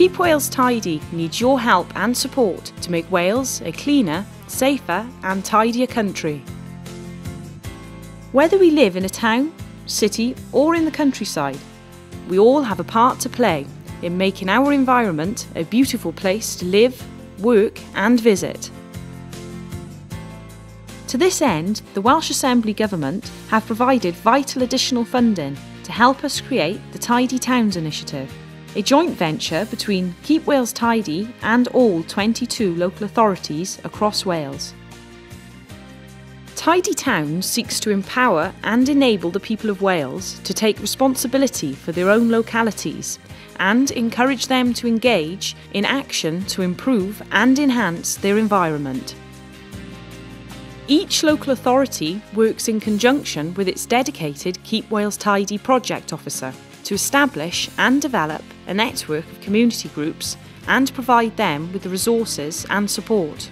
Keep Wales Tidy needs your help and support to make Wales a cleaner, safer and tidier country. Whether we live in a town, city or in the countryside, we all have a part to play in making our environment a beautiful place to live, work and visit. To this end, the Welsh Assembly Government have provided vital additional funding to help us create the Tidy Towns initiative, a joint venture between Keep Wales Tidy and all 22 local authorities across Wales. Tidy Towns seeks to empower and enable the people of Wales to take responsibility for their own localities and encourage them to engage in action to improve and enhance their environment. Each local authority works in conjunction with its dedicated Keep Wales Tidy project officer to establish and develop a network of community groups and provide them with the resources and support.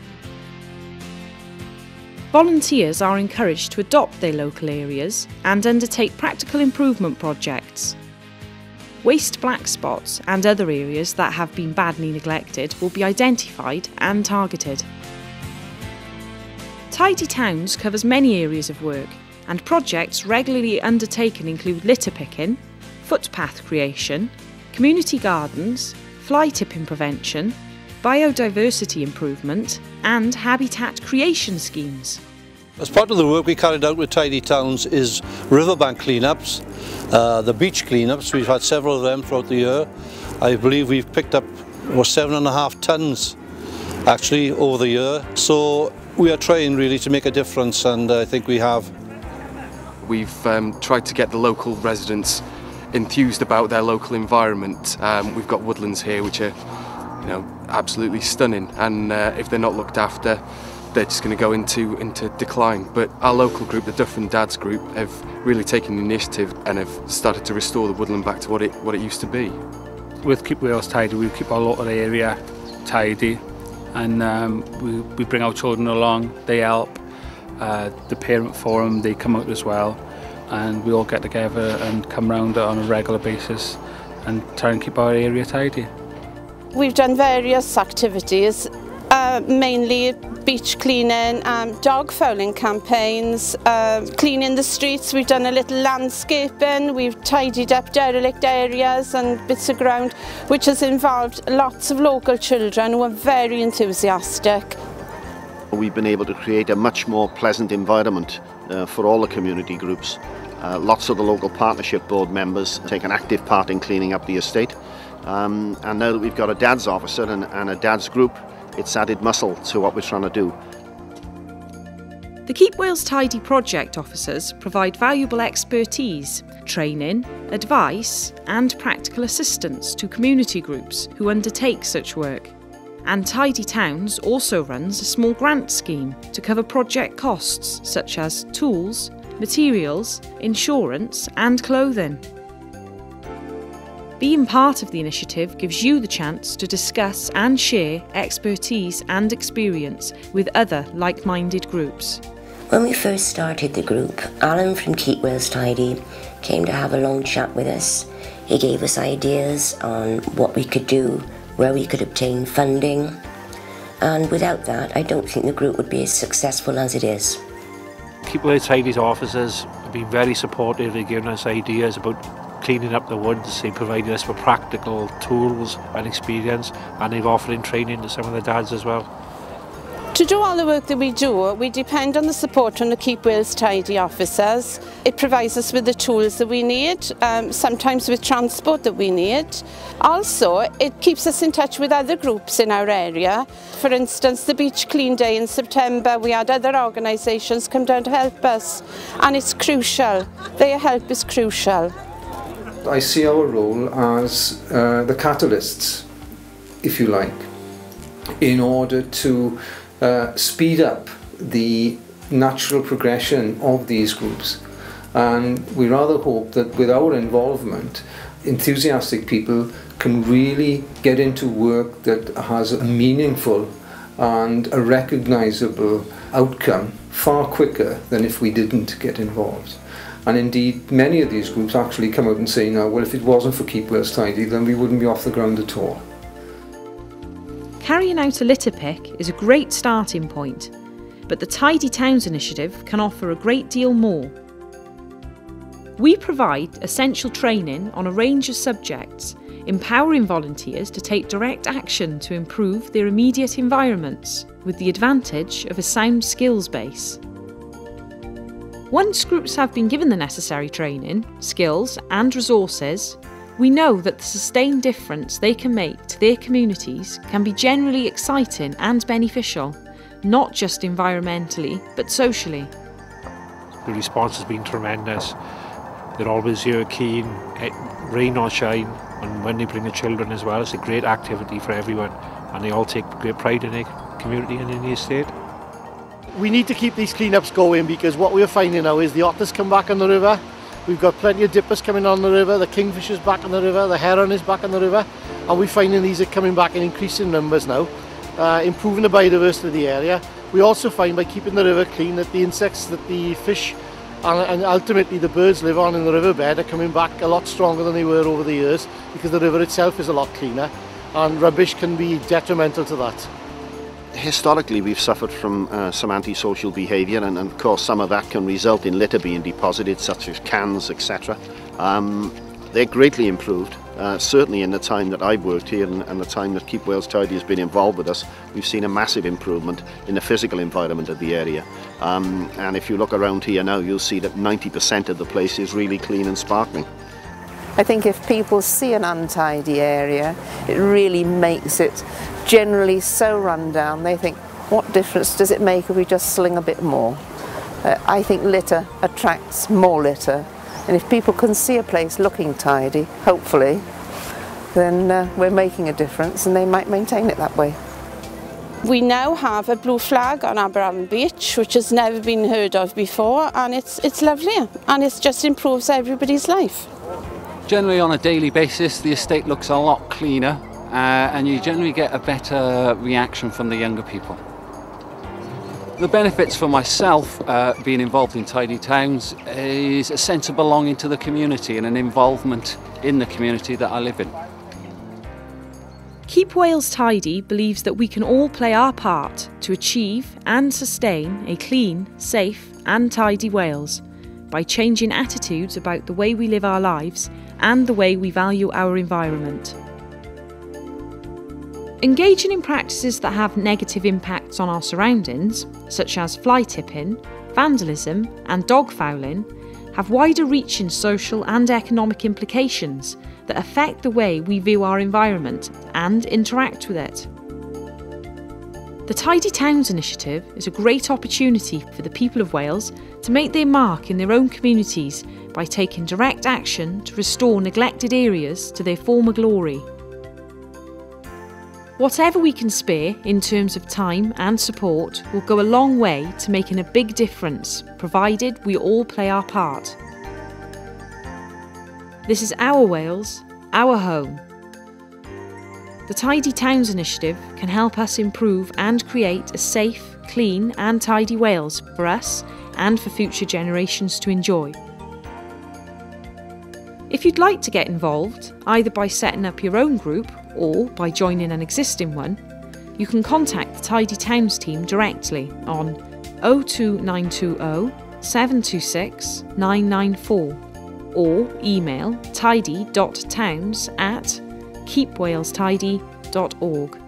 Volunteers are encouraged to adopt their local areas and undertake practical improvement projects. Waste black spots and other areas that have been badly neglected will be identified and targeted. Tidy Towns covers many areas of work, and projects regularly undertaken include litter picking, footpath creation, community gardens, fly tipping prevention, biodiversity improvement and habitat creation schemes. As part of the work we carried out with Tidy Towns is riverbank cleanups, the beach cleanups. We've had several of them throughout the year. I believe we've picked up 7.5 tonnes actually over the year. So we are trying really to make a difference, and I think we have. We've tried to get the local residents enthused about their local environment. We've got woodlands here which are, absolutely stunning, and if they're not looked after, they're just going to go into decline. But our local group, the Duff and Dads group, have really taken the initiative and have started to restore the woodland back to what it used to be. With Keep Wales Tidy, we keep our local area tidy, and we bring our children along. They help. The parent forum, they come out as well, and we all get together and come round on a regular basis and try and keep our area tidy. We've done various activities, mainly beach cleaning, dog fouling campaigns, cleaning the streets. We've done a little landscaping, we've tidied up derelict areas and bits of ground, which has involved lots of local children who are very enthusiastic. We've been able to create a much more pleasant environment for all the community groups. Lots of the local partnership board members take an active part in cleaning up the estate. And now that we've got a Dads officer and a Dads group, it's added muscle to what we're trying to do. The Keep Wales Tidy project officers provide valuable expertise, training, advice and practical assistance to community groups who undertake such work. And Tidy Towns also runs a small grant scheme to cover project costs such as tools, materials, insurance and clothing. Being part of the initiative gives you the chance to discuss and share expertise and experience with other like-minded groups. When we first started the group, Alan from Keep Wales Tidy came to have a long chat with us. He gave us ideas on what we could do, where we could obtain funding, and without that I don't think the group would be as successful as it is. Keep Wales Tidy's officers have been very supportive. They've given us ideas about cleaning up the woods, they've provided us with practical tools and experience, and they've offered in training to some of the dads as well. To do all the work that we do, we depend on the support from the Keep Wales Tidy officers. It provides us with the tools that we need, sometimes with transport that we need. Also, it keeps us in touch with other groups in our area. For instance, the Beach Clean Day in September, we had other organisations come down to help us, and it's crucial. Their help is crucial. I see our role as the catalysts, if you like, in order to speed up the natural progression of these groups. And we rather hope that with our involvement, enthusiastic people can really get into work that has a meaningful and a recognisable outcome far quicker than if we didn't get involved. And indeed, many of these groups actually come out and say now, well, if it wasn't for Keep Wales Tidy, then we wouldn't be off the ground at all. Carrying out a litter pick is a great starting point, but the Tidy Towns initiative can offer a great deal more. We provide essential training on a range of subjects, empowering volunteers to take direct action to improve their immediate environments with the advantage of a sound skills base. Once groups have been given the necessary training, skills and resources, we know that the sustained difference they can make to their communities can be generally exciting and beneficial, not just environmentally, but socially. The response has been tremendous. They're always here keen, rain or shine, and when they bring the children as well, it's a great activity for everyone, and they all take great pride in their community and in the estate. We need to keep these clean-ups going, because what we're finding now is the otters come back on the river, we've got plenty of dippers coming on the river, the kingfisher's back on the river, the heron is back on the river, and we're finding these are coming back in increasing numbers now, improving the biodiversity of the area. We also find by keeping the river clean that the insects, that the fish and ultimately the birds live on in the riverbed are coming back a lot stronger than they were over the years, because the river itself is a lot cleaner, and rubbish can be detrimental to that. Historically, we've suffered from some antisocial behaviour, and of course some of that can result in litter being deposited, such as cans, etc. They're greatly improved. Certainly in the time that I've worked here and the time that Keep Wales Tidy has been involved with us, we've seen a massive improvement in the physical environment of the area. And if you look around here now, you'll see that 90% of the place is really clean and sparkling. I think if people see an untidy area, it really makes it generally so run down. They think, what difference does it make if we just sling a bit more? I think litter attracts more litter, and if people can see a place looking tidy, hopefully, then we're making a difference, and they might maintain it that way. We now have a blue flag on Aberallen Beach, which has never been heard of before, and it's lovely, and it just improves everybody's life. Generally on a daily basis the estate looks a lot cleaner, and you generally get a better reaction from the younger people. The benefits for myself being involved in Tidy Towns is a sense of belonging to the community and an involvement in the community that I live in. Keep Wales Tidy believes that we can all play our part to achieve and sustain a clean, safe and tidy Wales by changing attitudes about the way we live our lives and the way we value our environment. Engaging in practices that have negative impacts on our surroundings, such as fly tipping, vandalism and dog fouling, have wider reaching social and economic implications that affect the way we view our environment and interact with it. The Tidy Towns initiative is a great opportunity for the people of Wales to make their mark in their own communities by taking direct action to restore neglected areas to their former glory. Whatever we can spare in terms of time and support will go a long way to making a big difference, provided we all play our part. This is our Wales, our home. The Tidy Towns initiative can help us improve and create a safe, clean and tidy Wales for us and for future generations to enjoy. If you'd like to get involved, either by setting up your own group or by joining an existing one, you can contact the Tidy Towns team directly on 02920 726 994 or email tidy.towns@keepwalestidy.org.